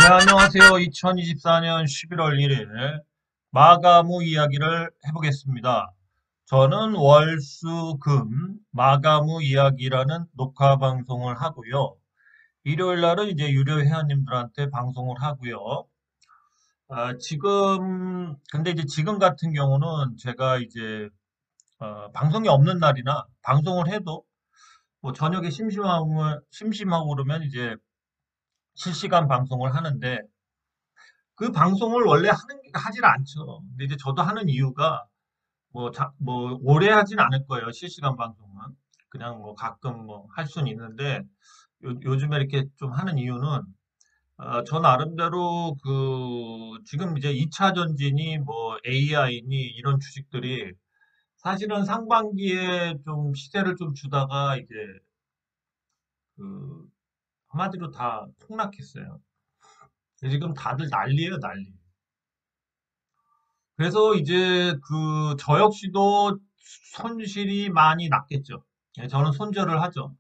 네, 안녕하세요. 2024년 11월 1일 마가무 이야기를 해보겠습니다. 저는 월, 수, 금 마가무 이야기라는 녹화 방송을 하고요. 일요일 날은 이제 유료 회원님들한테 방송을 하고요. 근데 이제 지금 같은 경우는 제가 이제 방송이 없는 날이나 방송을 해도 뭐 저녁에 심심하고 그러면 이제 실시간 방송을 하는데 그 방송을 원래 하질 않죠. 근데 이제 저도 하는 이유가 뭐 오래 하진 않을 거예요. 실시간 방송은. 그냥 뭐 가끔 뭐 할 수는 있는데 요즘에 이렇게 좀 하는 이유는 저 나름대로 지금 이제 2차 전지니 뭐 AI니 이런 주식들이 사실은 상반기에 좀 시세를 좀 주다가 이제 그 한마디로 다 폭락했어요. 지금 다들 난리예요, 난리. 그래서 이제 저 역시도 손실이 많이 났겠죠. 예, 저는 손절을 하죠.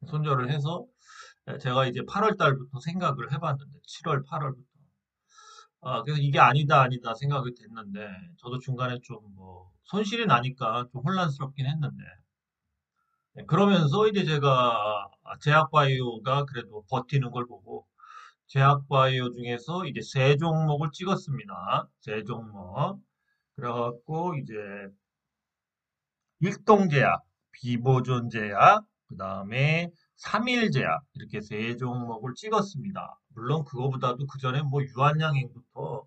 손절을 해서 제가 이제 8월 달부터 생각을 해봤는데, 7월, 8월부터. 그래서 이게 아니다, 아니다 생각이 됐는데, 저도 중간에 좀 뭐, 손실이 나니까 좀 혼란스럽긴 했는데, 그러면서 이제 제가 제약바이오가 그래도 버티는 걸 보고, 제약바이오 중에서 이제 세 종목을 찍었습니다. 세 종목. 그래갖고 이제 일동제약, 비보존제약, 그 다음에 삼일제약 이렇게 세 종목을 찍었습니다. 물론 그거보다도 그 전에 뭐 유한양행부터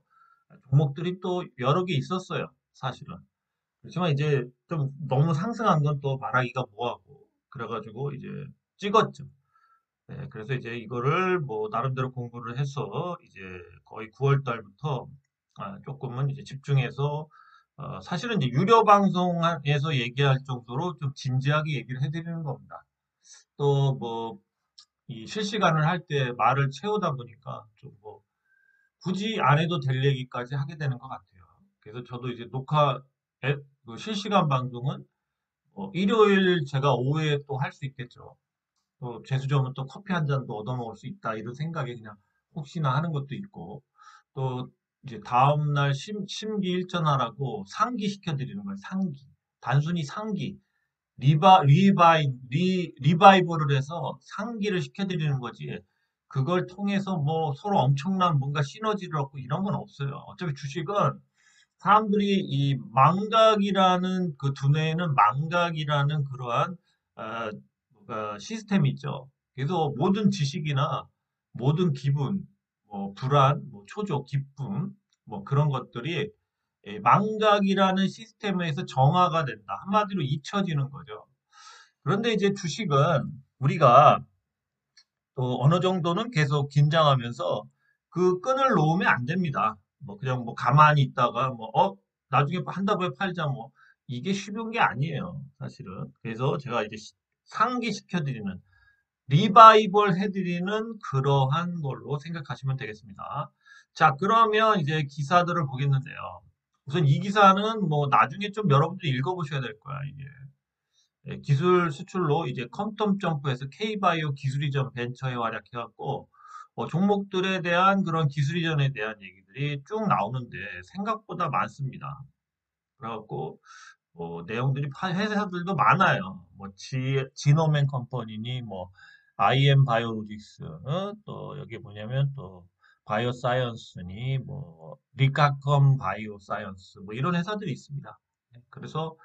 종목들이 또 여러 개 있었어요. 사실은. 그렇지만 이제 좀 너무 상승한 건 또 말하기가 뭐하고 그래가지고 이제 찍었죠. 네, 그래서 이제 이거를 뭐 나름대로 공부를 해서 이제 거의 9월 달부터 조금은 이제 집중해서 사실은 이제 유료 방송에서 얘기할 정도로 좀 진지하게 얘기를 해드리는 겁니다. 또 뭐 이 실시간을 할 때 말을 채우다 보니까 좀 뭐 굳이 안 해도 될 얘기까지 하게 되는 것 같아요. 그래서 저도 이제 실시간 방송은 일요일 제가 오후에 또 할 수 있겠죠. 또 재수점은 또 커피 한 잔도 얻어먹을 수 있다 이런 생각에 그냥 혹시나 하는 것도 있고 또 이제 다음날 심기일전하라고 상기 시켜드리는 거예요. 상기. 단순히 상기. 리바이벌을 해서 상기를 시켜드리는 거지. 그걸 통해서 뭐 서로 엄청난 뭔가 시너지를 얻고 이런 건 없어요. 어차피 주식은 사람들이 이 망각이라는 그 두뇌에는 망각이라는 그러한 시스템이 있죠. 그래서 모든 지식이나 모든 기분, 뭐 불안, 뭐 초조, 기쁨, 뭐 그런 것들이 망각이라는 시스템에서 정화가 된다. 한마디로 잊혀지는 거죠. 그런데 이제 주식은 우리가 또 어느 정도는 계속 긴장하면서 그 끈을 놓으면 안 됩니다. 뭐 그냥 뭐 가만히 있다가 나중에 한다고 해 팔자 뭐 이게 쉬운 게 아니에요. 사실은. 그래서 제가 이제 상기시켜드리는 리바이벌 해드리는 그러한 걸로 생각하시면 되겠습니다. 자, 그러면 이제 기사들을 보겠는데요. 우선 이 기사는 뭐 나중에 좀 여러분들이 읽어보셔야 될 거야, 이게. 기술 수출로 이제 퀀텀 점프에서 K바이오 기술 이전 벤처에 활약해갖고 종목들에 대한 그런 기술 이전에 대한 얘기들이 쭉 나오는데 생각보다 많습니다. 그래갖고 내용들이 회사들도 많아요. 뭐 지노맨 컴퍼니니 뭐 IM 바이오로직스 또 여기 뭐냐면 또 바이오 사이언스니 뭐 리카컴 바이오 사이언스 뭐 이런 회사들이 있습니다. 네, 그래서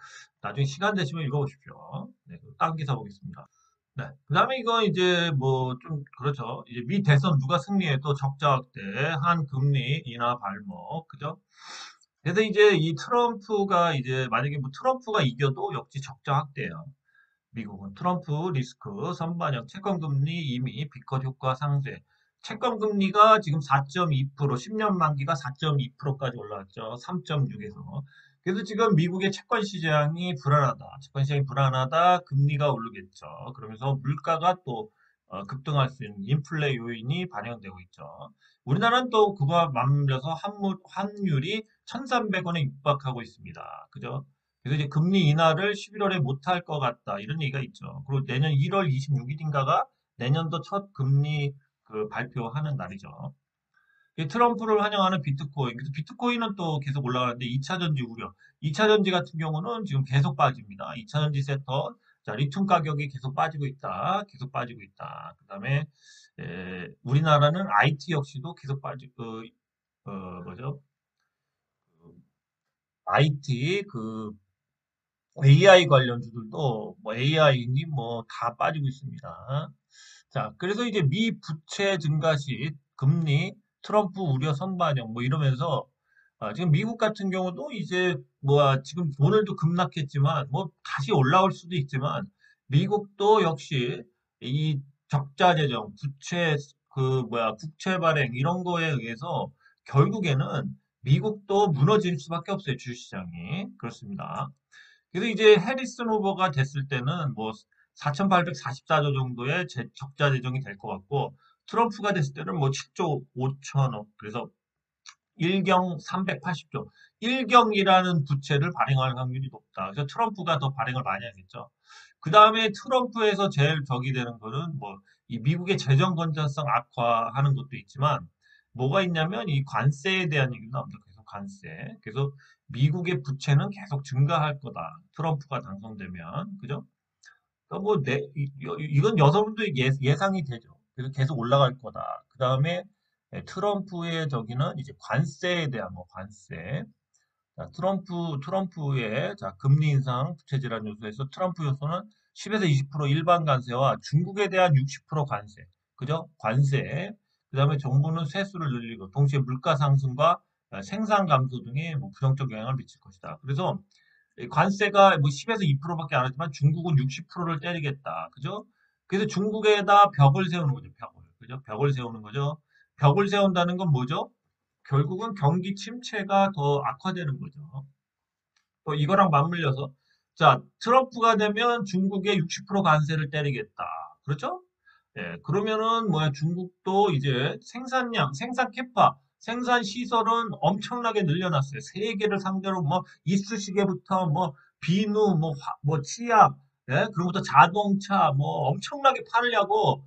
나중에 시간 되시면 읽어보십시오. 네, 다음 기사 보겠습니다. 네, 그다음에 이거 이제 뭐 좀 그렇죠. 이제 미 대선 누가 승리해도 적자 확대, 한 금리 인하 발목, 그죠? 그래서 이제 이 트럼프가 이제 만약에 뭐 트럼프가 이겨도 역시 적자 확대예요. 미국은 트럼프 리스크 선반영 채권금리 이미 비컷 효과 상쇄. 채권금리가 지금 4.2% 10년 만기가 4.2%까지 올라왔죠. 3.6에서. 그래서 지금 미국의 채권 시장이 불안하다. 채권 시장이 불안하다. 금리가 오르겠죠. 그러면서 물가가 또 급등할 수 있는 인플레 요인이 반영되고 있죠. 우리나라는 또 그거와 맞물려서 환율이 1,300원에 육박하고 있습니다. 그죠? 그래서 이제 금리 인하를 11월에 못할 것 같다. 이런 얘기가 있죠. 그리고 내년 1월 26일인가가 내년도 첫 금리 발표하는 날이죠. 이 트럼프를 환영하는 비트코인. 그래서 비트코인은 또 계속 올라가는데 2차 전지 우려. 2차 전지 같은 경우는 지금 계속 빠집니다. 2차 전지 섹터. 자, 리튬 가격이 계속 빠지고 있다. 계속 빠지고 있다. 그다음에 우리나라는 IT 역시도 계속 빠지고 뭐죠? IT AI 관련주들도 뭐 AI니 뭐 다 빠지고 있습니다. 자, 그래서 이제 미 부채 증가 시 금리 트럼프 우려 선반영 뭐 이러면서 지금 미국 같은 경우도 이제 뭐야 지금 오늘도 급락했지만 뭐 다시 올라올 수도 있지만 미국도 역시 이 적자 재정, 부채 뭐야 국채 발행 이런 거에 의해서 결국에는 미국도 무너질 수밖에 없어요 주식시장이 그렇습니다. 그래서 이제 해리슨 후보가 됐을 때는 뭐 4,844조 정도의 적자 재정이 될 것 같고 트럼프가 됐을 때는 뭐 7조 5천억 그래서 일경 380조 1경이라는 부채를 발행할 확률이 높다. 그래서 트럼프가 더 발행을 많이 하겠죠. 그 다음에 트럼프에서 제일 적이 되는 거는 뭐 이 미국의 재정 건전성 악화하는 것도 있지만 뭐가 있냐면 이 관세에 대한 얘기도 나옵니다. 계속 관세. 그래서 미국의 부채는 계속 증가할 거다. 트럼프가 당선되면. 그죠? 그러니까 뭐 이건 여러분도 예상이 되죠. 그래서 계속 올라갈 거다. 그 다음에 트럼프의 저기는 이제 관세에 대한 뭐 관세. 자, 트럼프의 자, 금리 인상, 부채 질환 요소에서 트럼프 요소는 10에서 20% 일반 관세와 중국에 대한 60% 관세. 그죠? 관세. 그다음에 정부는 세수를 늘리고 동시에 물가 상승과 생산 감소 등의 뭐 부정적 영향을 미칠 것이다. 그래서 관세가 뭐 10에서 2%밖에 안 하지만 중국은 60%를 때리겠다. 그죠? 그래서 중국에다 벽을 세우는 거죠. 벽을. 그죠? 벽을 세우는 거죠. 벽을 세운다는 건 뭐죠? 결국은 경기 침체가 더 악화되는 거죠. 또 이거랑 맞물려서 자 트럼프가 되면 중국에 60% 관세를 때리겠다. 그렇죠? 예, 그러면은 뭐야 중국도 이제 생산량, 생산 캐파, 생산 시설은 엄청나게 늘려놨어요. 세계를 상대로 뭐 이쑤시개부터 뭐 비누, 뭐 치약, 예, 그리고부터 자동차 뭐 엄청나게 팔려고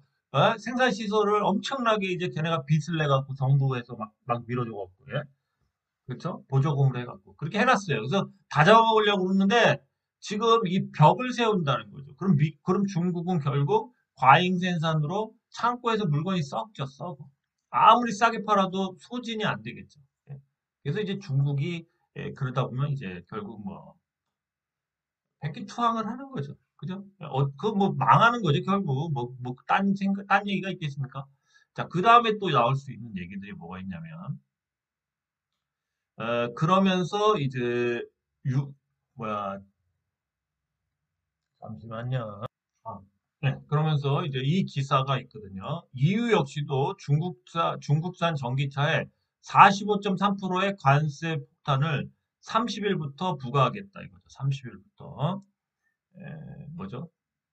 생산 시설을 엄청나게 이제 걔네가 빚을 내갖고 정부에서 막 밀어줘갖고 예? 그렇죠? 보조금을 해갖고 그렇게 해놨어요. 그래서 다 잡아먹으려고 그러는데 지금 이 벽을 세운다는 거죠. 그럼 중국은 결국 과잉 생산으로 창고에서 물건이 썩죠, 썩어. 아무리 싸게 팔아도 소진이 안 되겠죠. 예. 그래서 이제 중국이 그러다 보면 이제 결국 뭐 백기투항을 하는 거죠. 그죠? 그 뭐 망하는 거죠, 결국. 딴 얘기가 있겠습니까? 자, 그 다음에 또 나올 수 있는 얘기들이 뭐가 있냐면 그러면서 이제 유 뭐야 잠시만요. 아, 네. 그러면서 이제 이 기사가 있거든요. EU 역시도 중국산 전기차에 45.3%의 관세 폭탄을 30일부터 부과하겠다 이거죠. 30일부터. 뭐죠?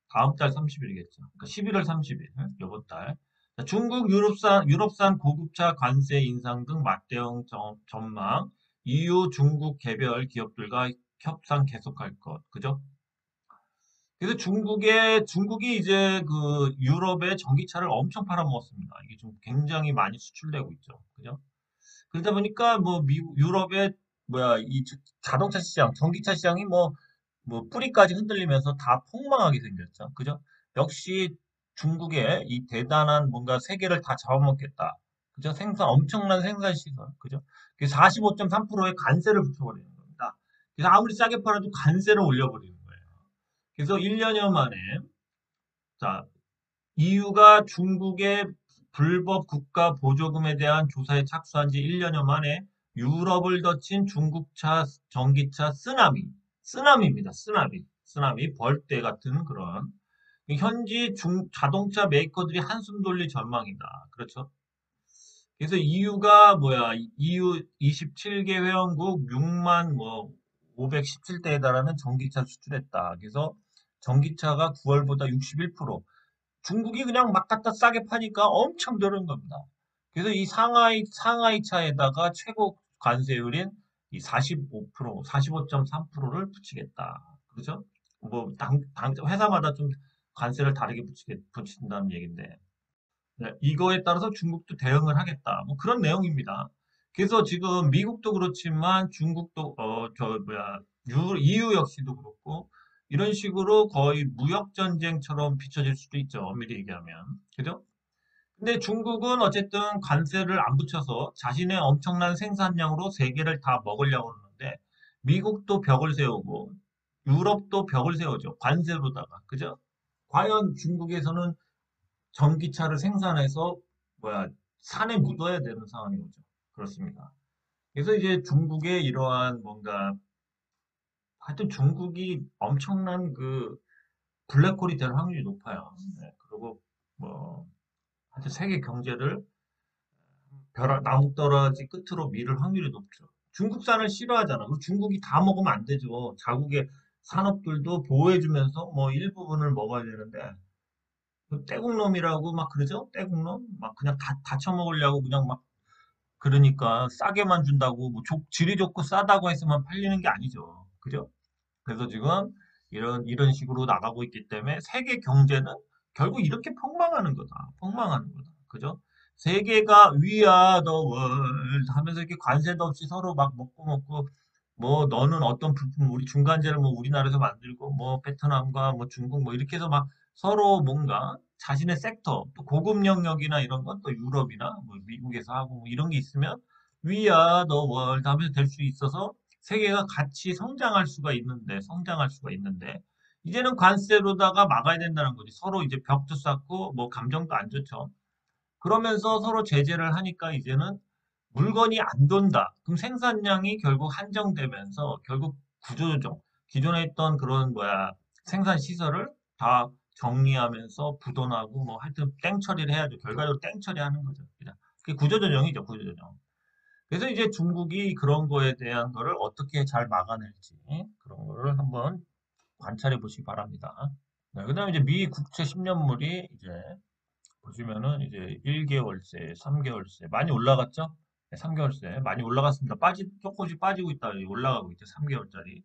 다음 달 30일이겠죠. 그러니까 11월 30일, 이번 달. 자, 중국, 유럽산 고급차 관세 인상 등 맞대응 전망, EU, 중국 개별 기업들과 협상 계속할 것, 그죠? 그래서 중국이 이제 그 유럽에 전기차를 엄청 팔아먹었습니다. 이게 좀 굉장히 많이 수출되고 있죠. 그죠? 그러다 보니까 뭐 유럽의 뭐야 이 자동차 시장, 전기차 시장이 뭐 뿌리까지 흔들리면서 다 폭망하게 생겼죠. 그죠? 역시 중국의 이 대단한 뭔가 세계를 다 잡아먹겠다. 그죠? 엄청난 생산 시설. 그죠? 45.3%의 관세를 붙여버리는 겁니다. 그래서 아무리 싸게 팔아도 관세를 올려버리는 거예요. 그래서 1년여 만에 자, EU가 중국의 불법 국가 보조금에 대한 조사에 착수한 지 1년여 만에 유럽을 덮친 중국차 전기차 쓰나미입니다. 쓰나미 벌떼 같은 그런 현지 자동차 메이커들이 한숨 돌릴 전망이다. 그렇죠? 그래서 EU가 뭐야? EU 27개 회원국 6만 뭐 517대에 달하는 전기차 수출했다. 그래서 전기차가 9월보다 61%, 중국이 그냥 막 갖다 싸게 파니까 엄청 늘은 겁니다. 그래서 이 상하이 차에다가 최고 관세율인 이 45%, 45.3%를 붙이겠다. 그렇죠? 뭐, 회사마다 좀 관세를 다르게 붙인다는 얘기인데. 네, 이거에 따라서 중국도 대응을 하겠다. 뭐 그런 내용입니다. 그래서 지금 미국도 그렇지만 중국도 저 뭐야 EU 역시도 그렇고 이런 식으로 거의 무역 전쟁처럼 비춰질 수도 있죠. 엄밀히 얘기하면. 그죠? 근데 중국은 어쨌든 관세를 안 붙여서 자신의 엄청난 생산량으로 세계를 다 먹으려고 하는데 미국도 벽을 세우고 유럽도 벽을 세우죠. 관세로다가. 그죠? 과연 중국에서는 전기차를 생산해서 뭐야 산에 묻어야 되는 상황이 오죠. 그렇습니다. 그래서 이제 중국의 이러한 뭔가 하여튼 중국이 엄청난 그 블랙홀이 될 확률이 높아요. 네, 그리고 뭐 하여튼 세계 경제를 벼락 나뭇가지 끝으로 밀을 확률이 높죠. 중국산을 싫어하잖아. 그리고 중국이 다 먹으면 안 되죠. 자국의 산업들도 보호해주면서 뭐 일부분을 먹어야 되는데 그 떼국놈이라고 막 그러죠? 떼국놈? 막 그냥 다 처먹으려고 그냥 막 그러니까 싸게만 준다고 뭐 질이 좋고 싸다고 했으면 팔리는 게 아니죠. 그죠? 그래서 지금 이런 식으로 나가고 있기 때문에 세계 경제는 결국 이렇게 폭망하는 거다. 폭망하는 거다. 그죠? 세계가 We are the world 하면서 이렇게 관세도 없이 서로 막 먹고 뭐 너는 어떤 부품 우리 중간재를 뭐 우리나라에서 만들고 뭐 베트남과 뭐 중국 뭐 이렇게 해서 막 서로 뭔가 자신의 섹터 또 고급 영역이나 이런 건 또 유럽이나 뭐 미국에서 하고 뭐 이런 게 있으면 We are the world 하면서 될 수 있어서 세계가 같이 성장할 수가 있는데, 이제는 관세로다가 막아야 된다는 거지. 서로 이제 벽도 쌓고, 뭐, 감정도 안 좋죠. 그러면서 서로 제재를 하니까 이제는 물건이 안 돈다. 그럼 생산량이 결국 한정되면서 결국 구조조정, 기존에 있던 그런 뭐야, 생산 시설을 다 정리하면서 부도나고 뭐 하여튼 땡 처리를 해야죠. 결과적으로 땡 처리하는 거죠. 그냥. 그게 구조조정이죠, 구조조정. 그래서 이제 중국이 그런 거에 대한 거를 어떻게 잘 막아낼지 그런 거를 한번 관찰해 보시기 바랍니다. 네, 그다음에 이제 미 국채 10년물이 이제 보시면은 이제 1개월세, 3개월세 많이 올라갔죠? 네, 3개월세 많이 올라갔습니다. 조금씩 빠지고 있다. 올라가고 있죠. 3개월짜리.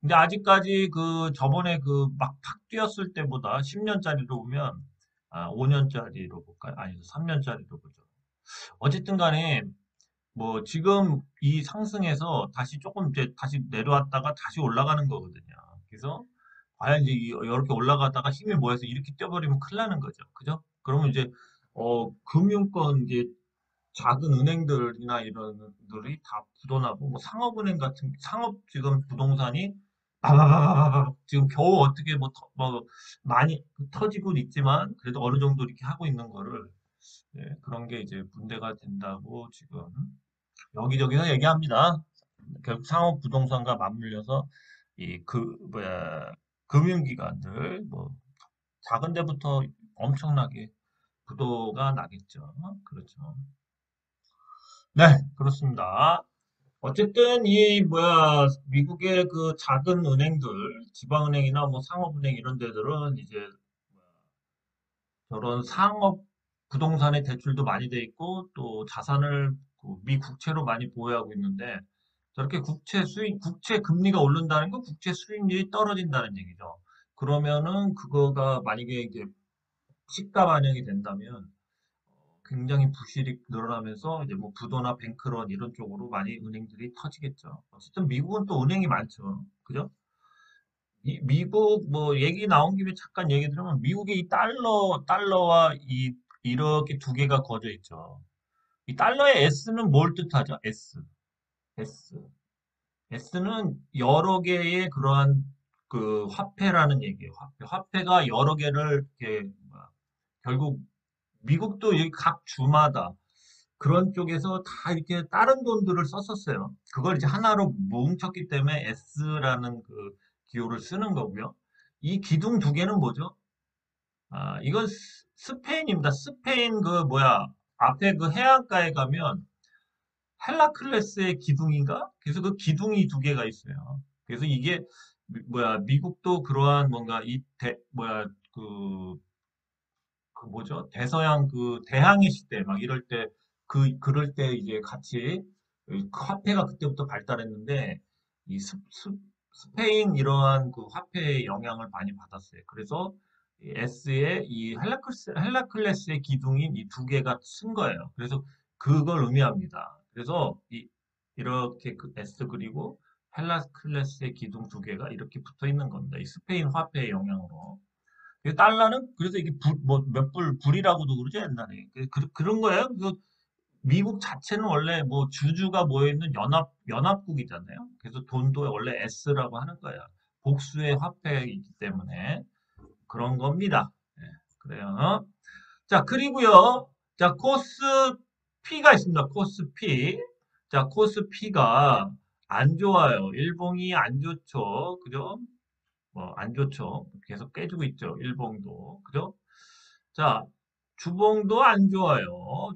근데 아직까지 그 저번에 그 막 팍 뛰었을 때보다 10년짜리로 보면 5년짜리로 볼까요? 아니 3년짜리로 보죠. 어쨌든 간에 뭐 지금 이 상승에서 다시 조금 이제 다시 내려왔다가 다시 올라가는 거거든요. 그래서 과연 이제 이렇게 올라가다가 힘이 모여서 이렇게 뛰어버리면 큰일 나는 거죠. 그죠? 그러면 이제 금융권 이제 작은 은행들이나 이런 들이 다 부도나고 뭐 상업은행 같은 상업 지금 부동산이 바바바바바 지금 겨우 어떻게 뭐 많이 터지고 있지만 그래도 어느 정도 이렇게 하고 있는 거를 그런 게 이제 문제가 된다고 지금 여기저기서 얘기합니다. 결국 상업 부동산과 맞물려서 뭐야 금융기관들 뭐 작은 데부터 엄청나게 부도가 나겠죠. 그렇죠. 네, 그렇습니다. 어쨌든 이 뭐야 미국의 그 작은 은행들, 지방은행이나 뭐 상업은행 이런 데들은 이제 저런 상업 부동산의 대출도 많이 돼 있고 또 자산을 미 국채로 많이 보유하고 있는데 저렇게 국채 금리가 오른다는 건 국채 수익률이 떨어진다는 얘기죠. 그러면은 그거가 만약에 이제 시가 반영이 된다면 굉장히 부실이 늘어나면서 이제 뭐 부도나 뱅크런 이런 쪽으로 많이 은행들이 터지겠죠. 어쨌든 미국은 또 은행이 많죠. 그죠? 미국 뭐 얘기 나온 김에 잠깐 얘기 들으면 미국의 이 달러와 이렇게 두 개가 거져 있죠. 이 달러의 S는 뭘 뜻하죠? S. S는 여러 개의 그러한 그 화폐라는 얘기예요. 화폐가 여러 개를 이렇게 결국 미국도 여기 각 주마다 그런 쪽에서 다 이렇게 다른 돈들을 썼었어요. 그걸 이제 하나로 뭉쳤기 때문에 S라는 그 기호를 쓰는 거고요. 이 기둥 두 개는 뭐죠? 이건 스페인입니다. 스페인 그 뭐야 앞에 그 해안가에 가면 헬라클레스의 기둥인가? 그래서 그 기둥이 두 개가 있어요. 그래서 이게 뭐야 미국도 그러한 뭔가 뭐야 그 뭐죠? 대서양 그 대항해 시대 막 이럴 때 그럴 때 이제 같이 그 화폐가 그때부터 발달했는데 이 스페인 이러한 그 화폐의 영향을 많이 받았어요. 그래서 S의 이 헬라클레스의 기둥인 이 두 개가 쓴 거예요. 그래서 그걸 의미합니다. 그래서 이렇게 그 S 그리고 헬라클레스의 기둥 두 개가 이렇게 붙어 있는 겁니다. 이 스페인 화폐의 영향으로. 달러는 그래서 이게 뭐 몇 불이라고도 그러죠 옛날에. 그런 거예요. 미국 자체는 원래 뭐 주주가 모여있는 연합국이잖아요. 그래서 돈도 원래 S라고 하는 거야. 복수의 화폐이기 때문에 그런 겁니다. 예, 그래요. 자, 그리고요. 자, 코스 P가 있습니다. 코스 P. 자, 코스 P가 안 좋아요. 일봉이 안 좋죠. 그죠? 뭐, 안 좋죠. 계속 깨지고 있죠. 일봉도. 그죠? 자, 주봉도 안 좋아요.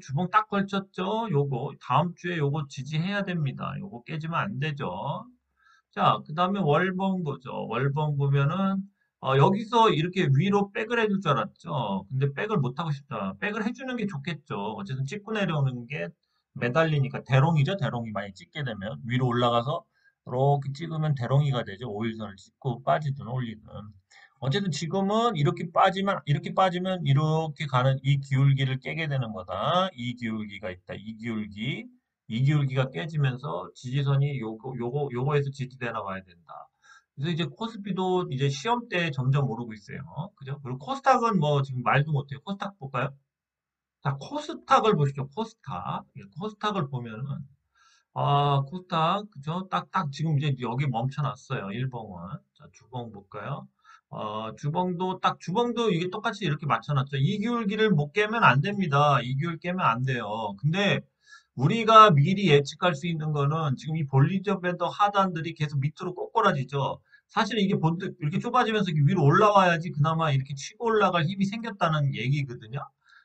주봉 딱 걸쳤죠? 요거, 다음 주에 요거 지지해야 됩니다. 요거 깨지면 안 되죠. 자, 그 다음에 월봉 보죠. 월봉 보면은, 여기서 이렇게 위로 백을 해줄 줄 알았죠. 근데 백을 못하고 싶다. 백을 해주는 게 좋겠죠. 어쨌든 찍고 내려오는 게 매달리니까 대롱이죠. 대롱이 많이 찍게 되면. 위로 올라가서 이렇게 찍으면 대롱이가 되죠. 5일선을 찍고 빠지든 올리든. 어쨌든 지금은 이렇게 빠지면 이렇게 가는 이 기울기를 깨게 되는 거다. 이 기울기가 있다. 이 기울기가 깨지면서 지지선이 요거에서 지지대나 와야 된다. 그래서 이제 코스피도 이제 시험 때 점점 오르고 있어요. 그죠? 그리고 코스닥은 뭐 지금 말도 못해요. 코스닥 볼까요? 자, 코스닥을 보시죠. 코스닥. 예, 코스닥을 보면은 코스닥, 그죠? 딱딱 지금 이제 여기 멈춰놨어요. 일봉은. 자, 주봉 볼까요? 주봉도 이게 똑같이 이렇게 맞춰놨죠. 이기울기를 못 깨면 안 됩니다. 이기울 깨면 안 돼요. 근데 우리가 미리 예측할 수 있는 거는 지금 이 볼리저 밴더 하단들이 계속 밑으로 꼬꾸라지죠. 사실 이게 본드 이렇게 좁아지면서 이렇게 위로 올라와야지 그나마 이렇게 치고 올라갈 힘이 생겼다는 얘기거든요.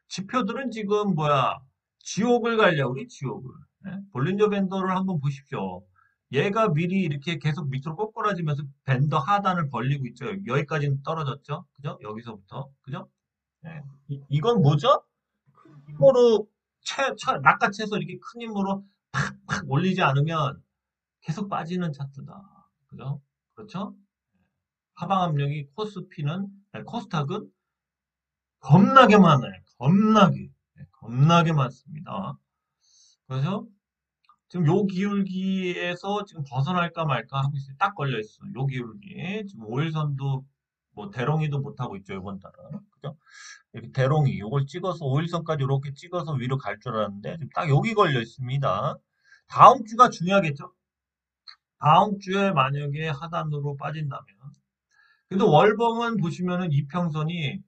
지표들은 지금 뭐야? 지옥을 가려고 우리 지옥을. 예? 볼린저 밴더를 한번 보십시오. 얘가 미리 이렇게 계속 밑으로 꼬꾸라지면서 밴더 하단을 벌리고 있죠. 여기까지는 떨어졌죠. 그죠? 여기서부터. 그죠? 예. 이건 뭐죠? 힘으로 낚아채서 이렇게 큰 힘으로 팍팍 올리지 않으면 계속 빠지는 차트다. 그죠? 그렇죠? 하방 압력이 코스피는, 아니, 코스닥은 겁나게 많아요. 겁나게. 네, 겁나게 많습니다. 그래서 지금 요 기울기에서 지금 벗어날까 말까 하고 있어요. 딱 걸려 있어. 요 기울기. 지금 5일선도 뭐 대롱이도 못 하고 있죠. 이번 달은. 그죠? 이렇게 대롱이 요걸 찍어서 5일선까지 이렇게 찍어서 위로 갈 줄 알았는데 지금 딱 여기 걸려 있습니다. 다음 주가 중요하겠죠? 다음 주에 만약에 하단으로 빠진다면. 근데 월봉은 보시면은 이평선이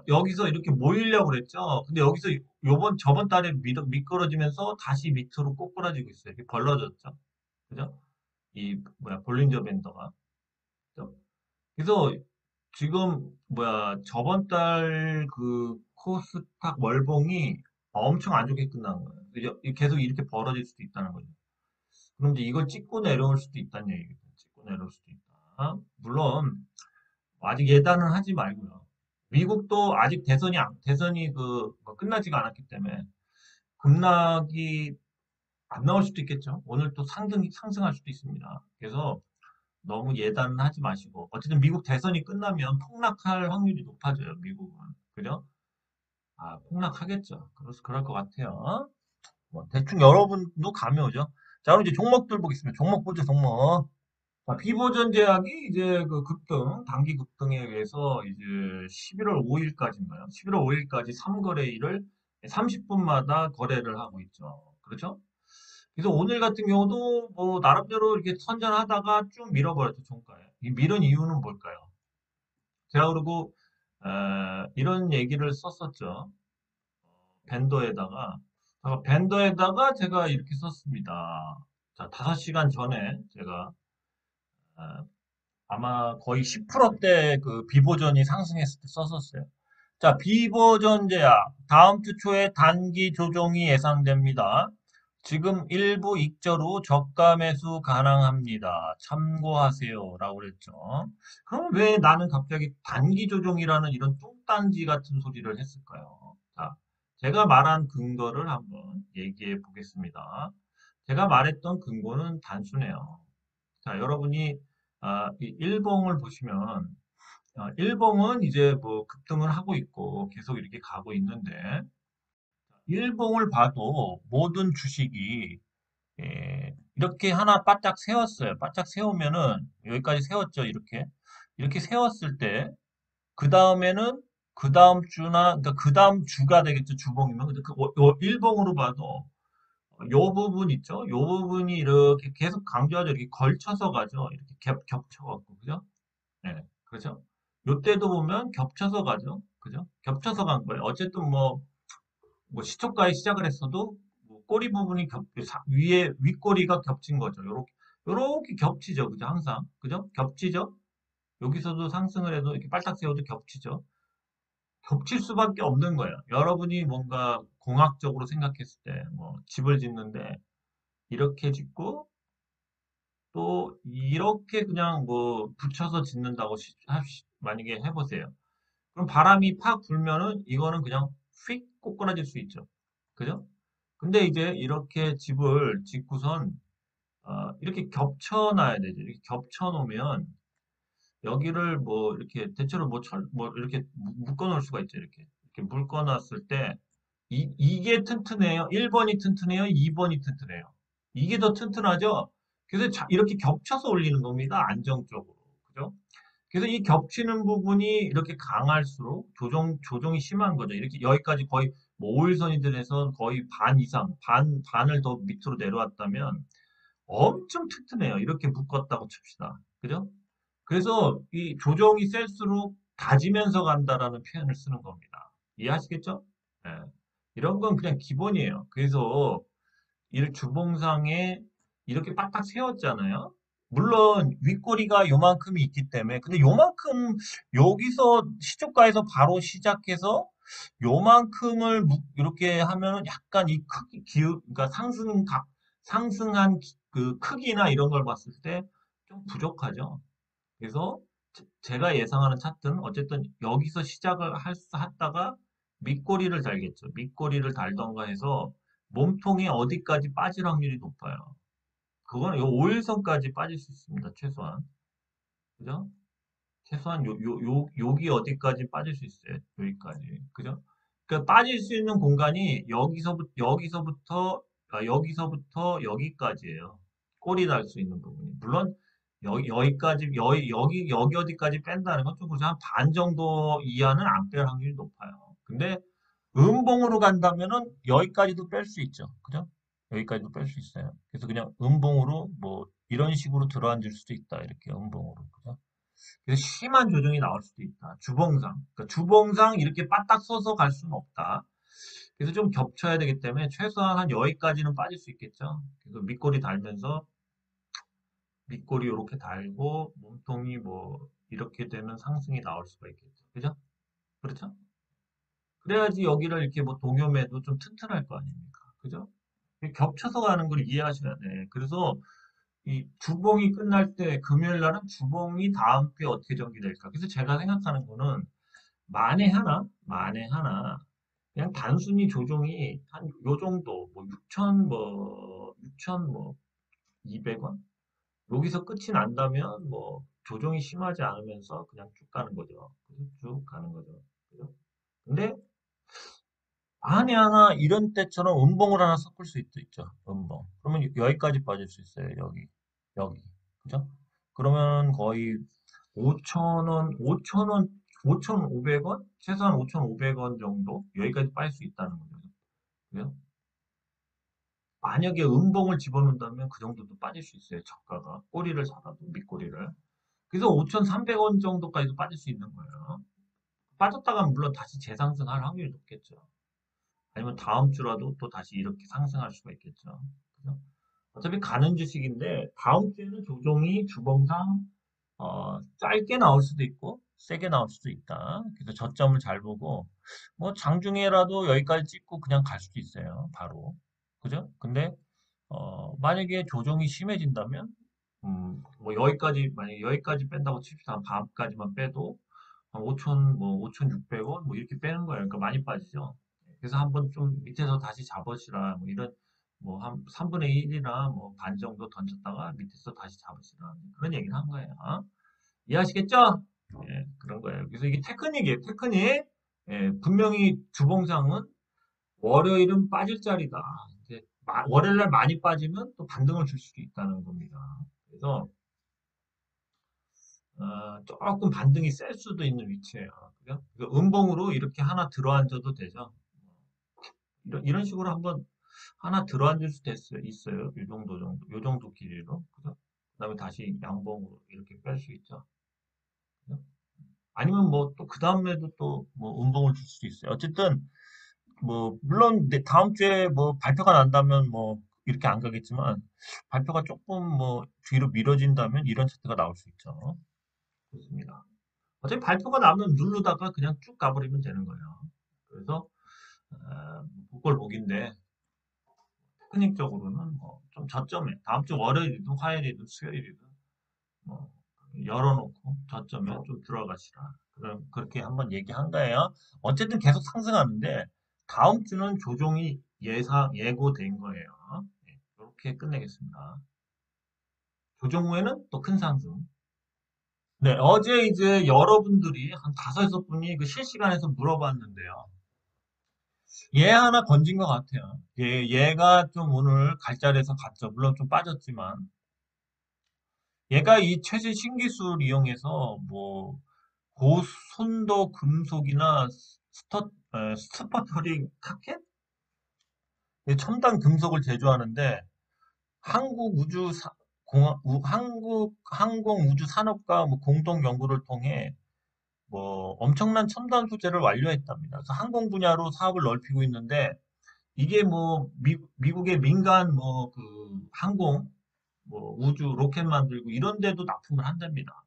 여기서 이렇게 모이려고 그랬죠. 근데 여기서 저번 달에 미끄러지면서 다시 밑으로 꼬꾸라지고 있어요. 이렇게 벌러졌죠. 그죠? 뭐야, 볼린저 밴더가. 그죠? 그래서 지금, 뭐야, 저번 달 그 코스닥 월봉이 엄청 안 좋게 끝난 거예요. 계속 이렇게 벌어질 수도 있다는 거죠. 그럼 이제 이걸 찍고 내려올 수도 있다는 얘기죠. 찍고 내려올 수도 있다. 물론, 아직 예단은 하지 말고요. 미국도 아직 대선이 뭐 끝나지가 않았기 때문에 급락이 안 나올 수도 있겠죠. 오늘 또 상승할 수도 있습니다. 그래서 너무 예단은 하지 마시고. 어쨌든 미국 대선이 끝나면 폭락할 확률이 높아져요, 미국은. 그죠? 폭락하겠죠. 그래서 그럴 것 같아요. 뭐 대충 여러분도 감이 오죠. 자, 그럼 이제 종목들 보겠습니다. 종목 보죠, 종목. 자, 비보전 제약이 이제 그 단기 급등에 의해서 이제 11월 5일까지인가요? 11월 5일까지 3거래일을 30분마다 거래를 하고 있죠. 그렇죠? 그래서 오늘 같은 경우도 뭐 나름대로 이렇게 선전하다가 쭉 밀어버렸죠, 종가에. 이 밀은 이유는 뭘까요? 제가 그리고 이런 얘기를 썼었죠. 밴더에다가 제가 이렇게 썼습니다. 자, 5시간 전에 제가 어, 아마 거의 10%대 그 비보전이 상승했을 때 썼었어요. 자, 비보전 제약 다음 주 초에 단기 조정이 예상됩니다. 지금 일부 익절 후 저가 매수 가능합니다. 참고하세요. 라고 그랬죠. 그럼 왜 나는 갑자기 단기 조정이라는 이런 뚱딴지 같은 소리를 했을까요? 자, 제가 말한 근거를 한번 얘기해 보겠습니다. 제가 말했던 근거는 단순해요. 자, 여러분이 이 일봉을 보시면 일봉은 이제 뭐 급등을 하고 있고 계속 이렇게 가고 있는데 일봉을 봐도 모든 주식이 이렇게 하나 바짝 세웠어요. 바짝 세우면은 여기까지 세웠죠. 이렇게 세웠을 때 그 다음에는 그 다음 주나 그러니까 그 다음 주가 되겠죠. 주봉이면 근데 일봉으로 봐도 요 부분 있죠. 요 부분이 이렇게 계속 강조하죠. 이렇게 걸쳐서 가죠. 이렇게 겹쳐갖고 그죠? 네, 그렇죠. 요때도 보면 겹쳐서 가죠. 그죠? 겹쳐서 간 거예요. 어쨌든 뭐 시초가에 시작을 했어도 뭐 꼬리 부분이 위에 윗꼬리가 겹친 거죠. 요렇게 겹치죠. 그죠? 항상. 그죠? 겹치죠? 여기서도 상승을 해도 이렇게 빨딱 세워도 겹치죠. 겹칠 수밖에 없는 거예요. 여러분이 뭔가 공학적으로 생각했을 때, 뭐, 집을 짓는데, 이렇게 짓고, 또, 이렇게 그냥 뭐, 붙여서 짓는다고 만약에 해보세요. 그럼 바람이 팍 불면은, 이거는 그냥 휙 꼬꾸라질 수 있죠. 그죠? 근데 이제 이렇게 집을 짓고선, 이렇게 겹쳐놔야 되죠. 이렇게 겹쳐놓으면, 여기를 뭐, 이렇게, 대체로 뭐, 이렇게 묶어놓을 수가 있죠. 이렇게 묶어놨을 때, 이게 튼튼해요. 1번이 튼튼해요. 2번이 튼튼해요. 이게 더 튼튼하죠? 그래서 이렇게 겹쳐서 올리는 겁니다. 안정적으로. 그죠? 그래서 이 겹치는 부분이 이렇게 강할수록 조정이 심한 거죠. 이렇게 여기까지 거의 뭐 5일선이 들어서 거의 반 이상, 반을 더 밑으로 내려왔다면 엄청 튼튼해요. 이렇게 묶었다고 칩시다. 그죠? 그래서 이 조정이 셀수록 다지면서 간다라는 표현을 쓰는 겁니다. 이해하시겠죠? 예. 이런 건 그냥 기본이에요. 그래서 이 주봉상에 이렇게 빡빡 세웠잖아요. 물론 윗꼬리가 요만큼이 있기 때문에 근데 요만큼 여기서 시초가에서 바로 시작해서 요만큼을 이렇게 하면은 약간 이 크기 그러니까 상승한 그 크기나 이런 걸 봤을 때 좀 부족하죠. 그래서 제가 예상하는 차트는 어쨌든 여기서 시작을 했다가 밑꼬리를 달겠죠. 밑꼬리를 달던가 해서 몸통이 어디까지 빠질 확률이 높아요. 그거는 요 5일선까지 빠질 수 있습니다. 최소한. 그죠? 최소한 여기 어디까지 빠질 수 있어요. 여기까지. 그죠? 그러니까 빠질 수 있는 공간이 여기서부터 여기까지예요. 꼬리 달 수 있는 부분이. 물론 여기까지 여기 어디까지 뺀다는 건 좀 그렇죠. 한 반 정도 이하는 안 뺄 확률이 높아요. 근데 음봉으로 간다면은 여기까지도 뺄 수 있죠. 그죠? 여기까지도 뺄 수 있어요. 그래서 그냥 음봉으로 뭐 이런 식으로 들어앉을 수도 있다. 이렇게 음봉으로. 그죠? 그래서 심한 조정이 나올 수도 있다. 주봉상. 그러니까 주봉상 이렇게 빠딱 서서 갈 수는 없다. 그래서 좀 겹쳐야 되기 때문에 최소한 한 여기까지는 빠질 수 있겠죠. 그래서 밑꼬리 달면서 밑꼬리 이렇게 달고 몸통이 뭐 이렇게 되는 상승이 나올 수가 있겠죠. 그죠? 그렇죠? 그래야지 여기를 이렇게 뭐 동요매도 좀 튼튼할 거 아닙니까? 그죠? 겹쳐서 가는 걸 이해하셔야 돼. 그래서 이 주봉이 끝날 때 금요일 날은 주봉이 다음 주에 어떻게 전개될까? 그래서 제가 생각하는 거는 만에 하나 그냥 단순히 조정이 한 요 정도 뭐 6천 뭐 200원 여기서 끝이 난다면 뭐 조정이 심하지 않으면서 그냥 쭉 가는 거죠. 그죠? 쭉 가는 거죠. 그죠? 근데 만에 하나 이런 때처럼 음봉을 하나 섞을 수 있죠. 음봉. 그러면 여기까지 빠질 수 있어요. 여기. 그죠? 그러면 거의 5,000원, 5,000원, 5,500원? 최소한 5,500원 정도? 여기까지 빠질 수 있다는 거죠. 그죠? 만약에 음봉을 집어넣는다면 그 정도도 빠질 수 있어요. 저가가. 꼬리를 잡아도, 밑꼬리를. 그래서 5,300원 정도까지도 빠질 수 있는 거예요. 빠졌다가 물론 다시 재상승할 확률이 높겠죠. 아니면 다음 주라도 또 다시 이렇게 상승할 수가 있겠죠. 그죠? 어차피 가는 주식인데 다음 주에는 조정이 주봉상 짧게 나올 수도 있고 세게 나올 수도 있다. 그래서 저점을 잘 보고 뭐 장중에라도 여기까지 찍고 그냥 갈 수도 있어요. 바로. 그죠? 근데 만약에 조정이 심해진다면 뭐 만약에 여기까지 뺀다고 칩시다. 한 반까지만 빼도 한 5천 뭐 5,600원 뭐 이렇게 빼는 거예요. 그러니까 많이 빠지죠. 그래서 한번 좀 밑에서 다시 잡으시라 뭐 이런 뭐 한 3분의 1이나 뭐 반 정도 던졌다가 밑에서 다시 잡으시라 그런 얘기를 한 거예요. 이해하시겠죠? 예, 그런 거예요. 그래서 이게 테크닉이에요. 테크닉. 예, 분명히 주봉상은 월요일은 빠질 자리다. 이제 월요일날 많이 빠지면 또 반등을 줄 수도 있다는 겁니다. 그래서 조금 반등이 셀 수도 있는 위치예요. 그죠? 음봉으로 이렇게 하나 들어앉아도 되죠. 이런 식으로 한번 하나 들어앉을 수도 있어요. 요 정도 길이로. 그죠? 그다음에 다시 양봉으로 이렇게 뺄 수 있죠. 그죠? 아니면 뭐 또 그 다음에도 또 뭐 음봉을 줄 수도 있어요. 어쨌든 뭐 물론 다음 주에 뭐 발표가 난다면 뭐 이렇게 안 가겠지만 발표가 조금 뭐 뒤로 미뤄진다면 이런 차트가 나올 수 있죠. 좋습니다. 어차피 발표가 나면 누르다가 그냥 쭉 가버리면 되는 거예요. 그래서 그걸 보기인데 테크닉적으로는 뭐 좀 저점에 다음 주 월요일이든 화요일이든 수요일이든 뭐 열어놓고 저점에 좀 들어가시라. 그럼 그렇게 한번 얘기한 거예요. 어쨌든 계속 상승하는데 다음 주는 조정이 예고된 거예요. 네, 이렇게 끝내겠습니다. 조정 후에는 또 큰 상승. 네, 어제 이제 여러분들이 한 다섯 여섯 분이 그 실시간에서 물어봤는데요. 얘 하나 건진 것 같아요. 얘가 좀 오늘 갈자리에서 갔죠. 물론 좀 빠졌지만. 얘가 이 최신 신기술 이용해서 뭐 고순도 금속이나 스퍼터링 타켓? 첨단 금속을 제조하는데 한국 우주 한국 항공 우주 산업과 뭐 공동 연구를 통해 뭐 엄청난 첨단 소재를 완료했답니다. 그래서 항공 분야로 사업을 넓히고 있는데 이게 뭐 미국의 민간 뭐 그 항공 뭐 우주 로켓 만들고 이런 데도 납품을 한답니다.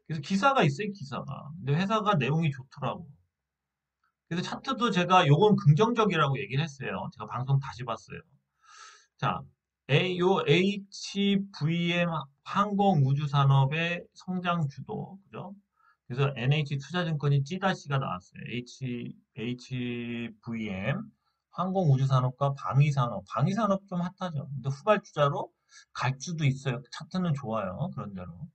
그래서 기사가 있어요, 기사가. 근데 회사가 내용이 좋더라고. 그래서 차트도 제가 요건 긍정적이라고 얘기를 했어요. 제가 방송 다시 봤어요. 자, 요 HVM 항공우주산업의 성장 주도, 그죠? 그래서 NH투자증권이 G다시가 나왔어요. HVM 항공우주산업과 방위산업. 방위산업 좀 핫하죠. 근데 후발주자로 갈 수도 있어요. 차트는 좋아요. 그런 대로.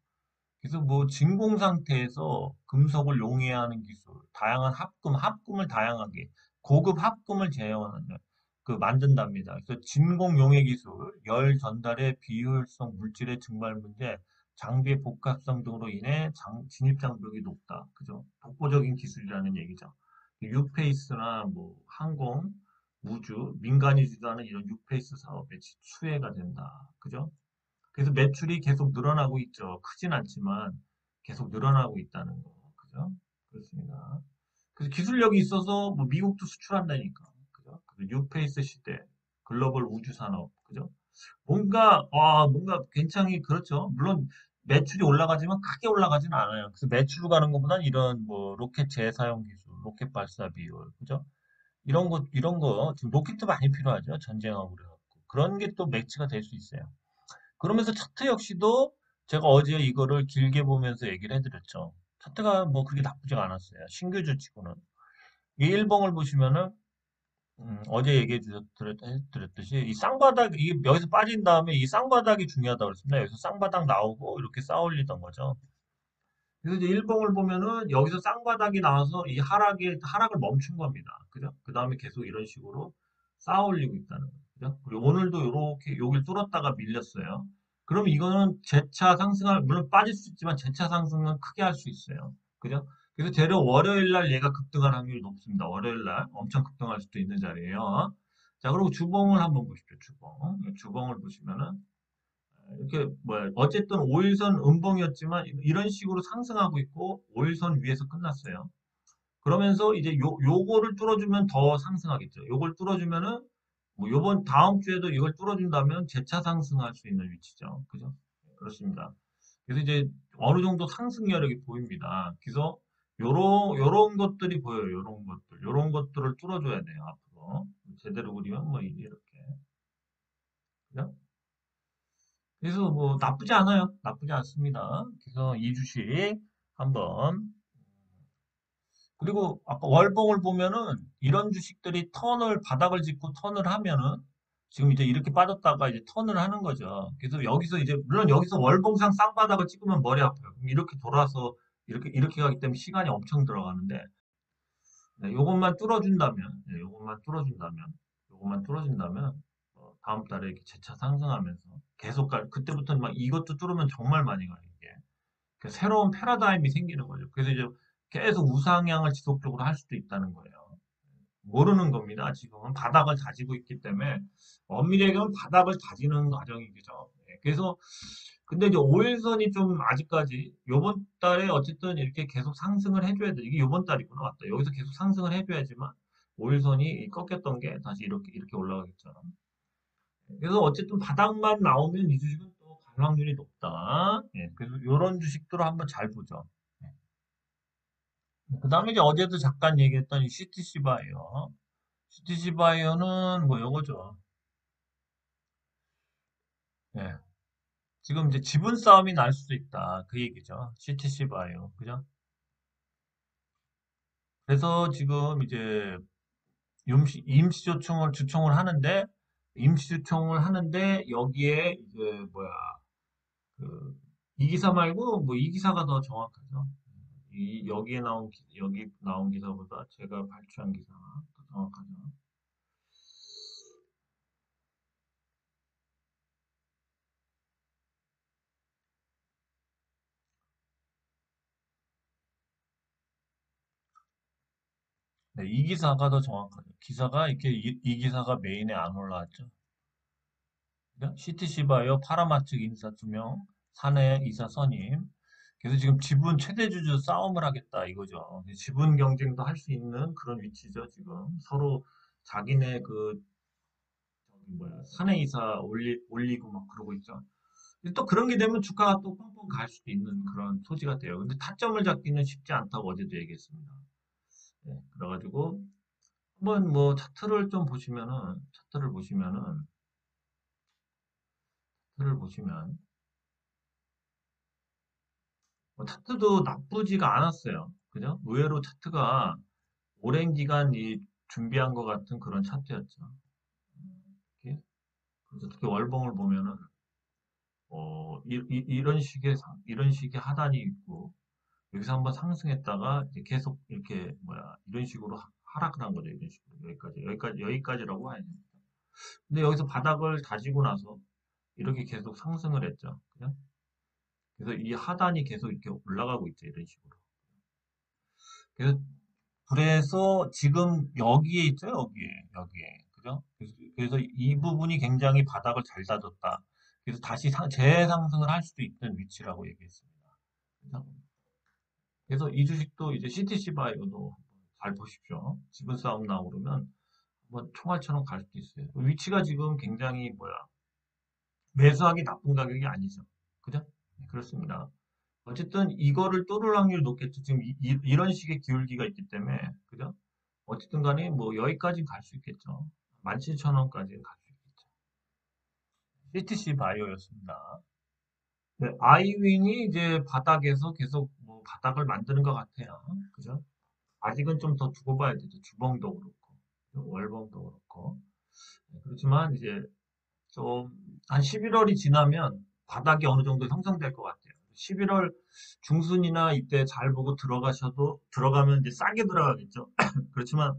그래서 뭐 진공 상태에서 금속을 용해야 하는 기술, 다양한 합금을 다양하게 고급 합금을 제어하는 만든답니다. 그래서 진공 용해 기술, 열 전달의 비효율성 물질의 증발 문제, 장비의 복합성 등으로 인해 진입 장벽이 높다. 그죠? 독보적인 기술이라는 얘기죠. 뉴페이스나 뭐 항공, 우주, 민간이 주도하는 이런 뉴페이스 사업에 수혜가 된다. 그죠? 그래서 매출이 계속 늘어나고 있죠. 크진 않지만 계속 늘어나고 있다는 거. 그죠? 그렇습니다. 그래서 기술력이 있어서 뭐 미국도 수출한다니까. 그죠? 그리고 뉴페이스 시대, 글로벌 우주 산업. 그죠? 뭔가 굉장히 그렇죠. 물론 매출이 올라가지만 크게 올라가지는 않아요. 그래서 매출로 가는 것보다는 이런 뭐 로켓 재사용 기술, 로켓 발사 비율, 그죠? 이런 거 지금 로켓도 많이 필요하죠. 전쟁하고 그래갖고 그런 게 또 매치가 될 수 있어요. 그러면서 차트 역시도 제가 어제 이거를 길게 보면서 얘기를 해드렸죠. 차트가 뭐 그렇게 나쁘지가 않았어요. 신규 주치고는. 이 일봉을 보시면은 어제 드렸듯이 이 쌍바닥 이 여기서 빠진 다음에 이 쌍바닥이 중요하다고 그랬습니다. 여기서 쌍바닥 나오고 이렇게 쌓아올리던 거죠. 그래서 이제 일봉을 보면은 여기서 쌍바닥이 나와서 이 하락을 멈춘 겁니다. 그죠? 그 다음에 계속 이런 식으로 쌓아올리고 있다는 거죠. 그죠? 그리고 오늘도 이렇게 여길 뚫었다가 밀렸어요. 그럼 이거는 재차 상승할, 물론 빠질 수 있지만 재차 상승은 크게 할 수 있어요. 그죠? 그래서 대략 월요일 날 얘가 급등할 확률이 높습니다. 월요일 날 엄청 급등할 수도 있는 자리예요. 자, 그리고 주봉을 한번 보십시오. 주봉을 보시면은 이렇게 뭐야 어쨌든 5일선 음봉이었지만 이런 식으로 상승하고 있고 5일선 위에서 끝났어요. 그러면서 이제 요거를 뚫어주면 더 상승하겠죠. 요걸 뚫어주면은 뭐 요번 다음 주에도 이걸 뚫어준다면 재차 상승할 수 있는 위치죠. 그죠? 네, 그렇습니다. 그래서 이제 어느 정도 상승 여력이 보입니다. 그래서 요런 것들이 보여요. 요런 것들을 뚫어줘야 돼요. 앞으로 제대로 그리면 뭐 이렇게 그죠? 그래서 뭐 나쁘지 않아요. 나쁘지 않습니다. 그래서 이 주식 한번 그리고 아까 월봉을 보면은 이런 주식들이 바닥을 짚고 턴을 하면은 지금 이제 이렇게 빠졌다가 이제 턴을 하는 거죠. 그래서 여기서 이제 물론 여기서 월봉상 쌍바닥을 찍으면 머리 아파요. 그럼 이렇게 돌아서 이렇게 가기 때문에 시간이 엄청 들어가는데, 네, 요것만 뚫어준다면, 다음 달에 이렇게 재차 상승하면서 계속 그때부터는 막 이것도 뚫으면 정말 많이 가요, 이게. 그 새로운 패러다임이 생기는 거죠. 그래서 이제 계속 우상향을 지속적으로 할 수도 있다는 거예요. 모르는 겁니다. 지금은 바닥을 다지고 있기 때문에 엄밀히 얘기하면 바닥을 다지는 과정이죠. 예, 그래서 근데 이제 오일선이 좀 아직까지 요번 달에 어쨌든 이렇게 계속 상승을 해줘야 돼. 이게 요번 달이구나. 맞다. 여기서 계속 상승을 해줘야지만 오일선이 꺾였던 게 다시 이렇게 올라가겠죠. 그래서 어쨌든 바닥만 나오면 이 주식은 또 갈 확률이 높다. 예, 그래서 이런 주식들을 한번 잘 보죠. 그 다음에 이제 어제도 잠깐 얘기했던 이 CTC 바이오. CTC 바이오는 뭐 요거죠. 예. 지금 이제 지분 싸움이 날 수도 있다. 그 얘기죠. CTC 바이오. 그죠? 그래서 지금 이제 임시 조총을 하는데 여기에 이제 뭐야 그 이 기사 말고 뭐 이 기사가 더 정확하죠. 여기 나온 기사보다 제가 발췌한 기사가 더 정확하죠. 네, 이 기사가 더 정확하죠. 기사가 이렇게 이 기사가 메인에 안 올라왔죠. CTC 바이오 파라마 측 인사 2명, 사내 이사 선임. 그래서 지금 지분 최대주주 싸움을 하겠다 이거죠. 지분 경쟁도 할 수 있는 그런 위치죠, 지금. 서로 자기네 저기 뭐야, 사내 이사 올리고 막 그러고 있죠. 근데 또 그런 게 되면 주가가 또 뻥뻥 갈 수도 있는 그런 소지가 돼요. 근데 타점을 잡기는 쉽지 않다고 어제도 얘기했습니다. 네, 그래가지고 한번 뭐 차트를 보시면 뭐 차트도 나쁘지가 않았어요. 그죠? 의외로 차트가 오랜 기간 준비한 것 같은 그런 차트였죠. 이렇게. 그래서 특히 월봉을 보면은 이런 식의 하단이 있고 여기서 한번 상승했다가 이제 계속 이렇게 뭐야 이런 식으로 하락을 한 거죠. 이런 식으로 여기까지라고 봐야죠. 근데 여기서 바닥을 다지고 나서 이렇게 계속 상승을 했죠. 그죠? 그래서 이 하단이 계속 이렇게 올라가고 있죠. 이런 식으로. 그래서 지금 여기에 있죠, 여기에. 그죠? 그래서 이 부분이 굉장히 바닥을 잘 다졌다. 그래서 다시 재상승을 할 수도 있는 위치라고 얘기했습니다. 그죠? 그래서 이 주식도 이제 CTC 바이오도 잘 보십시오. 지분 싸움 나오고 그러면 한번 총알처럼 갈 수도 있어요. 위치가 지금 굉장히 뭐야, 매수하기 나쁜 가격이 아니죠. 그죠? 네, 그렇습니다. 어쨌든 이거를 뚫을 확률이 높겠죠. 지금 런 식의 기울기가 있기 때문에, 그죠? 어쨌든 간에 뭐 여기까지 갈 수 있겠죠. 17,000원까지는 갈 수 있겠죠. CTC 바이오였습니다. 네, 아이윈이 이제 바닥에서 계속 뭐 바닥을 만드는 것 같아요. 그죠? 아직은 좀 더 두고 봐야 되죠. 주봉도 그렇고, 월봉도 그렇고. 네, 그렇지만 이제 좀 한 11월이 지나면 바닥이 어느 정도 형성될 것 같아요. 11월 중순이나 이때 잘 보고 들어가면 이제 싸게 들어가겠죠. 그렇지만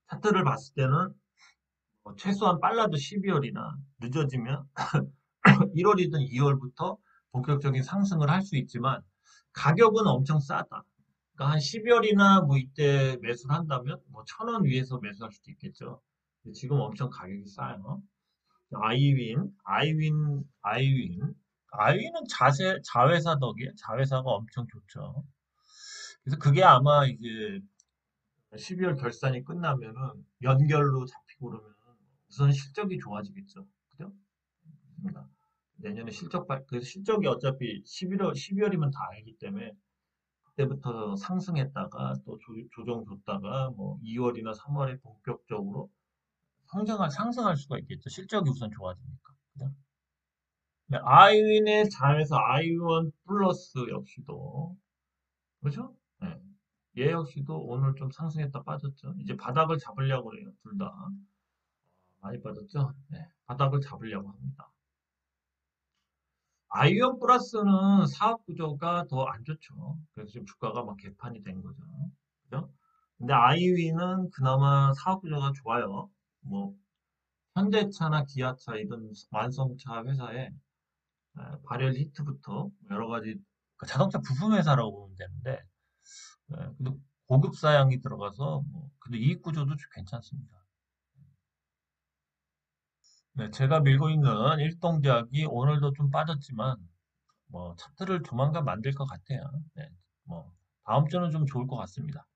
차트를 봤을 때는 최소한 빨라도 12월이나 늦어지면 1월이든 2월부터 본격적인 상승을 할 수 있지만 가격은 엄청 싸다. 그러니까 한 12월이나 뭐 이때 매수를 한다면 뭐 1,000원 위에서 매수할 수도 있겠죠. 지금 엄청 가격이 싸요. 아이윈은 자회사 덕이에요. 자회사가 엄청 좋죠. 그래서 그게 아마 이제 12월 결산이 끝나면은 연결로 잡히고 그러면 우선 실적이 좋아지겠죠. 그죠? 그렇습니다. 내년에 그 실적이 어차피 12월이면 다 알기 때문에 그때부터 상승했다가 또 조정 줬다가 뭐 2월이나 3월에 본격적으로 상승할 수가 있겠죠. 실적이 우선 좋아지니까. 그죠? 네, 아이윈의 잘해서 아이원 플러스 역시도 그렇죠? 네. 얘 역시도 오늘 좀 상승했다 빠졌죠. 이제 바닥을 잡으려고 그래요. 둘 다. 많이 빠졌죠? 네. 바닥을 잡으려고 합니다. 아이온 플러스는 사업 구조가 더 안 좋죠. 그래서 지금 주가가 막 개판이 된 거죠. 그죠? 근데 아이위는 그나마 사업 구조가 좋아요. 뭐 현대차나 기아차 이런 완성차 회사에 발열 히트부터 여러 가지 그 자동차 부품 회사라고 보면 되는데 근데 고급 사양이 들어가서 뭐 근데 이익 구조도 좀 괜찮습니다. 네, 제가 밀고 있는 일동제약이 오늘도 좀 빠졌지만 뭐 차트를 조만간 만들 것 같아요. 네, 뭐 다음 주는 좀 좋을 것 같습니다.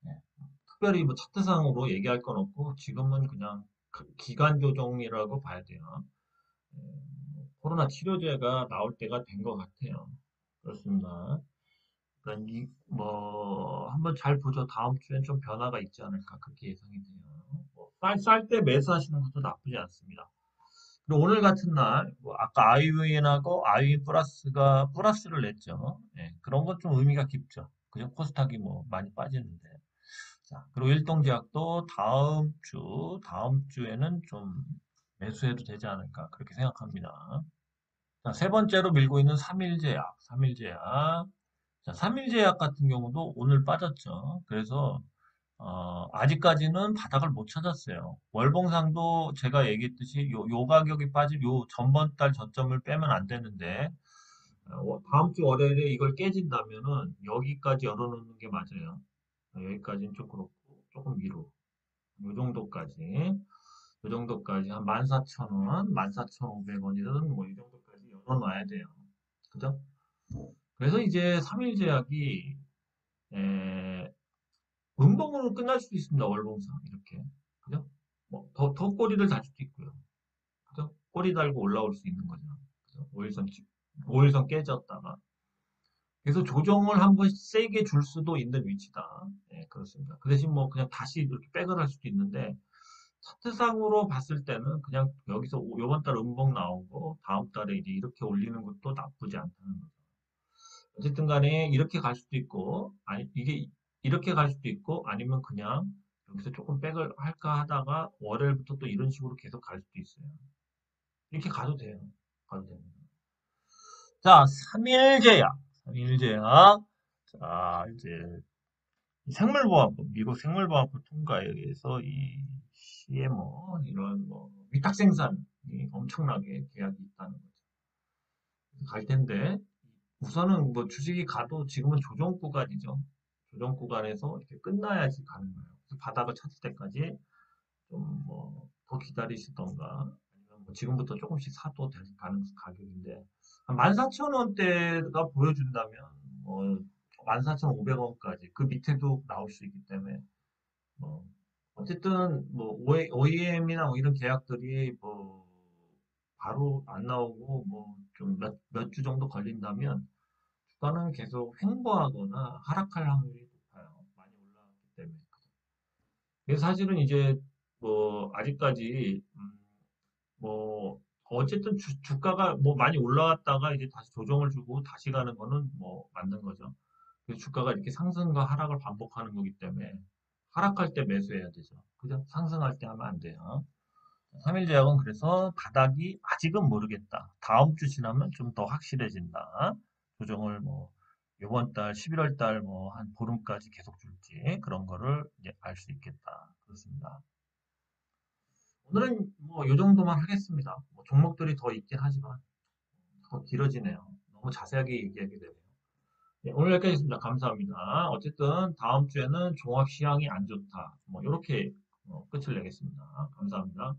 네, 특별히 뭐 차트상으로 얘기할 건 없고 지금은 그냥 기간 조정이라고 봐야 돼요. 네, 코로나 치료제가 나올 때가 된 것 같아요. 그렇습니다. 그러니까 뭐 한번 잘 보죠. 다음 주엔 좀 변화가 있지 않을까 그렇게 예상이 돼요. 뭐 쌀 때 매수하시는 것도 나쁘지 않습니다. 그리고 오늘 같은 날, 뭐 아까 아이유인하고 아이유인 플러스가 플러스를 냈죠. 예, 그런 건 좀 의미가 깊죠. 그냥 코스닥이 뭐 많이 빠지는데. 자, 그리고 일동제약도 다음 주에는 좀 매수해도 되지 않을까 그렇게 생각합니다. 자, 세 번째로 밀고 있는 삼일제약. 자, 삼일제약 같은 경우도 오늘 빠졌죠. 그래서 아직까지는 바닥을 못 찾았어요. 월봉상도 제가 얘기했듯이 요 가격이 빠진 요 전번 달 저점을 빼면 안 되는데 다음 주 월요일에 이걸 깨진다면은 여기까지 열어놓는 게 맞아요. 여기까지는 좀 그렇고 조금 위로 요 정도까지 요 정도까지 한 14,000원, 14,500원이든 뭐 이 정도까지 열어놔야 돼요. 그죠? 그래서 이제 삼일제약이 음봉으로 끝날 수도 있습니다. 월봉상 이렇게 그죠? 뭐 더 꼬리를 달 수도 있고요. 그죠? 꼬리 달고 올라올 수 있는 거죠. 그죠? 5일선 깨졌다가 그래서 조정을 한번 세게 줄 수도 있는 위치다. 네, 그렇습니다. 그 대신 뭐 그냥 다시 이렇게 백을 할 수도 있는데 차트상으로 봤을 때는 그냥 여기서 이번 달 음봉 나오고 다음 달에 이제 이렇게 올리는 것도 나쁘지 않다는 거죠. 어쨌든 간에 이렇게 갈 수도 있고, 아니, 이게 이렇게 갈 수도 있고, 아니면 그냥 여기서 조금 백을 할까 하다가 월요일부터 또 이런 식으로 계속 갈 수도 있어요. 이렇게 가도 돼요. 가도 됩니다. 자, 3일제약. 3일제약. 자, 이제 생물보안법, 미국 생물보안법 통과에 의해서 이 CMO, 이런 뭐, 위탁 생산이 엄청나게 계약이 있다는 거죠. 갈 텐데, 우선은 뭐 주식이 가도 지금은 조정 구간이죠. 조정 구간에서 이렇게 끝나야지 가는 거예요. 그래서 바닥을 찾을 때까지 좀 뭐 더 기다리시던가 아니면 뭐 지금부터 조금씩 사도 될 가격인데 한 14,000원대가 보여준다면 뭐 14,500원까지 그 밑에도 나올 수 있기 때문에 뭐 어쨌든 뭐 OEM이나 뭐 이런 계약들이 뭐 바로 안 나오고 뭐 좀 몇 주 정도 걸린다면 주가는 계속 횡보하거나 하락할 확률이 높아요. 많이 올라갔기 때문에. 그래서 사실은 이제 뭐 아직까지 뭐 어쨌든 주가가 뭐 많이 올라왔다가 이제 다시 조정을 주고 다시 가는 거는 뭐 맞는 거죠. 그래서 주가가 이렇게 상승과 하락을 반복하는 거기 때문에 하락할 때 매수해야 되죠. 그죠? 상승할 때 하면 안 돼요. 3일제약은 그래서 바닥이 아직은 모르겠다. 다음 주 지나면 좀 더 확실해진다. 조정을 뭐 이번 달 11월 달 뭐 한 보름까지 계속 줄지 그런 거를 이제 알 수 있겠다. 그렇습니다. 오늘은 뭐 이 정도만 하겠습니다. 뭐 종목들이 더 있긴 하지만 더 길어지네요. 너무 자세하게 얘기하게 되네요. 네, 오늘 여기까지 있습니다. 감사합니다. 어쨌든 다음 주에는 종합 시황이 안 좋다. 뭐 이렇게 끝을 내겠습니다. 감사합니다.